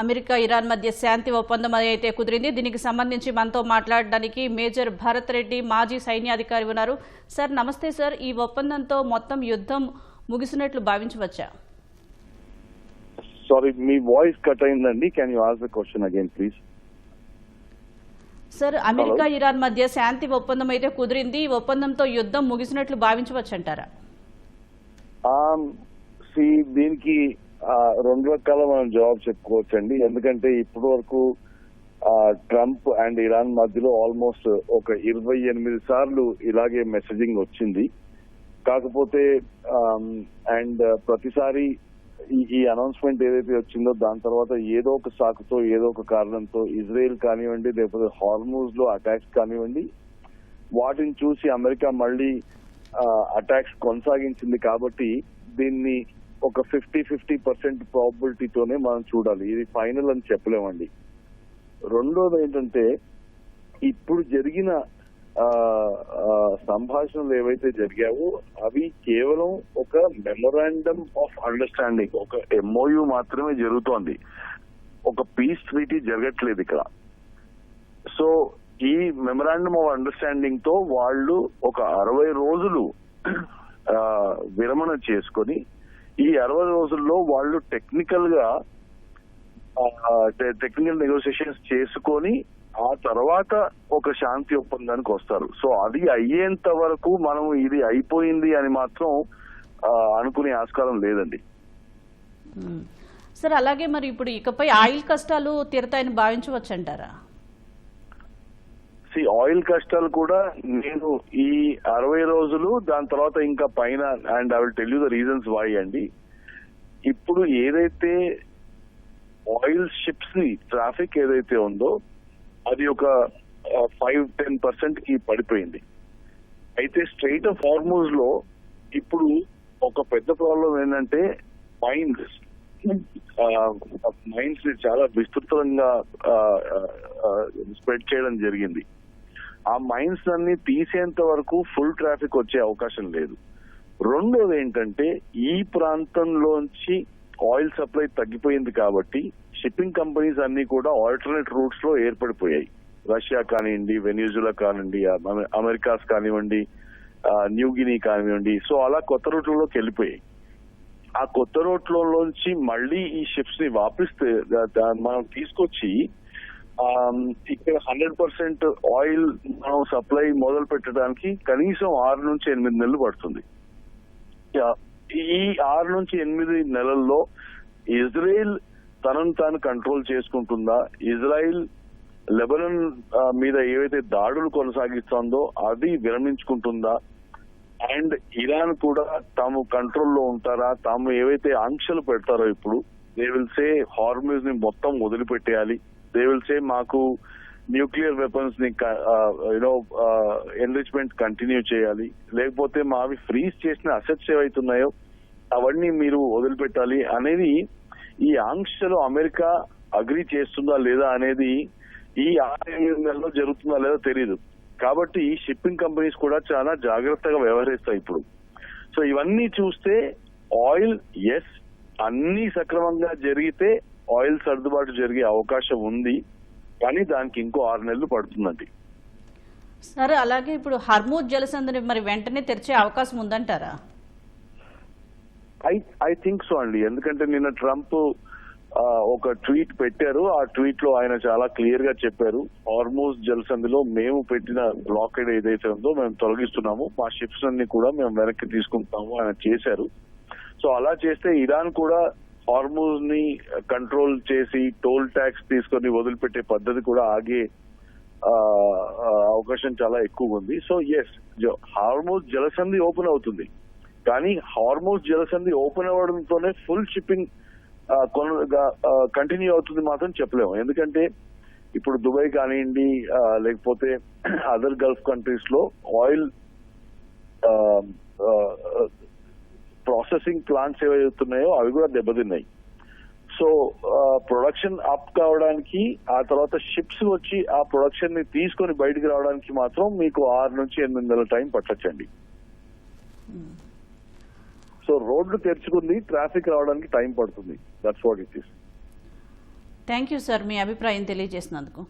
America Iran మధ్య శాంతి ఒప్పందం అయితే కుదిరింది. దీనికి సంబంధించి మనతో మాట్లాడడానికి మేజర్ భరత్ రెడ్డి మాజీ సైన్యాధికారి ఉన్నారు. సార్ నమస్తే సార్. ఈ ఒప్పందంతో మొత్తం యుద్ధం ముగిసినట్లు భావించవచ్చా? సారీ, మీ వాయిస్ కట్ అయిందండి. Can you ask the question again please? Sir, America Iran మధ్య శాంతి ఒప్పందం అయితే కుదిరింది. ఈ ఒప్పందంతో యుద్ధం ముగిసినట్లు భావించవచ్చంటారా? దీనికి రెండు రకాల మనం జవాబు చెప్పుకోవచ్చండి. ఎందుకంటే ఇప్పటి వరకు ట్రంప్ అండ్ ఇరాన్ మధ్యలో ఆల్మోస్ట్ ఒక 28 సార్లు ఇలాగే మెసేజింగ్ వచ్చింది. కాకపోతే అండ్ ప్రతిసారి ఈ అనౌన్స్మెంట్ ఏదైతే వచ్చిందో దాని తర్వాత ఏదో ఒక సాకుతో ఏదో ఒక కారణంతో ఇజ్రాయెల్ కానివ్వండి, లేకపోతే హార్మూజ్ లో అటాక్స్ కానివ్వండి, వాటిని చూసి అమెరికా మళ్ళీ అటాక్స్ కొనసాగించింది. కాబట్టి దీన్ని ఒక 50% ప్రాబిలిటీతోనే మనం చూడాలి. ఇది ఫైనల్ అని చెప్పలేమండి. రెండోది ఏంటంటే, ఇప్పుడు జరిగిన సంభాషణలు ఏవైతే జరిగావో అవి కేవలం ఒక మెమొరాండమ్ ఆఫ్ అండర్స్టాండింగ్, ఒక MOU మాత్రమే జరుగుతోంది. ఒక పీస్ ట్రీటీ జరగట్లేదు ఇక్కడ. సో ఈ మెమొరాండమ్ ఆఫ్ అండర్స్టాండింగ్ తో వాళ్ళు ఒక 60 రోజులు విరమణ చేసుకొని ఈ 60 రోజుల్లో వాళ్ళు టెక్నికల్ నెగోసియేషన్స్ చేసుకొని ఆ తర్వాత ఒక శాంతి ఒప్పందానికి వస్తారు. సో అది అయ్యేంత వరకు మనం ఇది అయిపోయింది అని మాత్రం అనుకునే ఆస్కారం లేదండి. సార్, అలాగే మరి ఇప్పుడు ఇకపై ఆయిల్ కష్టాలు తీరతాయని భావించవచ్చంటారా? ఆయిల్ కష్టాలు కూడా నేను ఈ 60 రోజులు దాని తర్వాత ఇంకా పైన, and I will tell you the reasons why అండి. ఇప్పుడు ఏదైతే ఆయిల్ షిప్స్ ని ట్రాఫిక్ ఏదైతే ఉందో అది ఒక 5-10% కి పడిపోయింది. అయితే స్ట్రెయిట్ ఆఫ్ హార్మూజ్ లో ఇప్పుడు ఒక పెద్ద ప్రాబ్లం ఏంటంటే మైన్స్ ని చాలా విస్తృతంగా స్ప్రెడ్ చేయడం జరిగింది. ఆ మైన్స్ అన్ని తీసేంత వరకు ఫుల్ ట్రాఫిక్ వచ్చే అవకాశం లేదు. రెండోది ఏంటంటే, ఈ ప్రాంతంలోంచి ఆయిల్ సప్లై తగ్గిపోయింది కాబట్టి షిప్పింగ్ కంపెనీస్ అన్ని కూడా ఆల్టర్నేట్ రూట్స్ లో ఏర్పడిపోయాయి. రష్యా కానివ్వండి, వెనిజులా కానివ్వండి, అమెరికాస్ కానివ్వండి, న్యూగినీ కానివ్వండి. సో అలా కొత్త రూట్లలోకి వెళ్ళిపోయాయి. ఆ కొత్త రూట్లలోంచి మళ్ళీ ఈ షిప్స్ ని వాపిస్తే మనం తీసుకొచ్చి ఇక్కడ 100% ఆయిల్ మనం సప్లై మొదలు పెట్టడానికి కనీసం 6 నుంచి 8 నెలలు పడుతుంది. ఈ 6 నుంచి 8 నెలల్లో ఇజ్రాయెల్ తనను తాను కంట్రోల్ చేసుకుంటుందా, ఇజ్రాయెల్ లెబనాన్ మీద ఏవైతే దాడులు కొనసాగిస్తుందో అది విరమించుకుంటుందా, అండ్ ఇరాన్ కూడా తాము కంట్రోల్లో ఉంటారా, తాము ఏవైతే ఆంక్షలు పెడతారో ఇప్పుడు దే విల్ సే హార్మూజ్ ని మొత్తం వదిలిపెట్టేయాలి, దే విల్ సే మాకు న్యూక్లియర్ వెపన్స్ ని ఎన్రిచ్మెంట్ కంటిన్యూ చేయాలి, లేకపోతే మావి ఫ్రీజ్ చేసిన అసెట్స్ ఏవైతున్నాయో అవన్నీ మీరు వదిలిపెట్టాలి అనేది ఈ ఆంక్షలు అమెరికా అగ్రీ చేస్తుందా లేదా అనేది ఈ 6 నెలల్లో జరుగుతుందా లేదా తెలియదు. కాబట్టి షిప్పింగ్ కంపెనీస్ కూడా చాలా జాగ్రత్తగా వ్యవహరిస్తాయి ఇప్పుడు. సో ఇవన్నీ చూస్తే ఆయిల్ అన్ని సక్రమంగా జరిగితే ఆయిల్ సర్దుబాటు జరిగే అవకాశం ఉంది, కానీ దానికి ఇంకో 6 నెలలు పడుతుందండి. సరే, అలాగే ఇప్పుడు హర్మూజ్ జలసంధిని మరి వెంటనే తెరిచే అవకాశం ఉందంటారా? ఐ థింక్ సో అండి. ఎందుకంటే నిన్న ట్రంప్ ఒక ట్వీట్ పెట్టారు. ఆ ట్వీట్ లో ఆయన చాలా క్లియర్ గా చెప్పారు, హార్మూజ్ జలసంధిలో మేము పెట్టిన బ్లాకేడ్ ఏదైతే ఉందో మేము తొలగిస్తున్నాము, మా షిప్స్ అన్ని కూడా మేము వెనక్కి తీసుకుంటాము ఆయన చేశారు. సో అలా చేస్తే ఇరాన్ కూడా హార్మూజ్ ని కంట్రోల్ చేసి టోల్ ట్యాక్స్ తీసుకొని వదిలిపెట్టే పద్ధతి కూడా ఆగే అవకాశం చాలా ఎక్కువ ఉంది. సో హార్మూజ్ జలసంధి ఓపెన్ అవుతుంది, కానీ హార్మూజ్ జలసంధి ఓపెన్ అవ్వడంతోనే ఫుల్ షిప్పింగ్ కంటిన్యూ అవుతుంది మాత్రం చెప్పలేము. ఎందుకంటే ఇప్పుడు దుబాయ్ కానివ్వండి, లేకపోతే అదర్ గల్ఫ్ కంట్రీస్ లో ఆయిల్ ప్రాసెసింగ్ ప్లాంట్స్ ఏవైతున్నాయో అవి కూడా దెబ్బతిన్నాయి. సో ప్రొడక్షన్ అప్ కావడానికి, ఆ తర్వాత షిప్స్ వచ్చి ఆ ప్రొడక్షన్ ని తీసుకొని బయటకు రావడానికి మాత్రం మీకు 6 నుంచి 8 నెలల టైం పట్టొచ్చండి. సో రోడ్లు తెరుచుకుంది, ట్రాఫిక్ రావడానికి టైం పడుతుంది. That's what it is. Thank you sir, మీ అభిప్రాయం తెలియజేసినందుకు.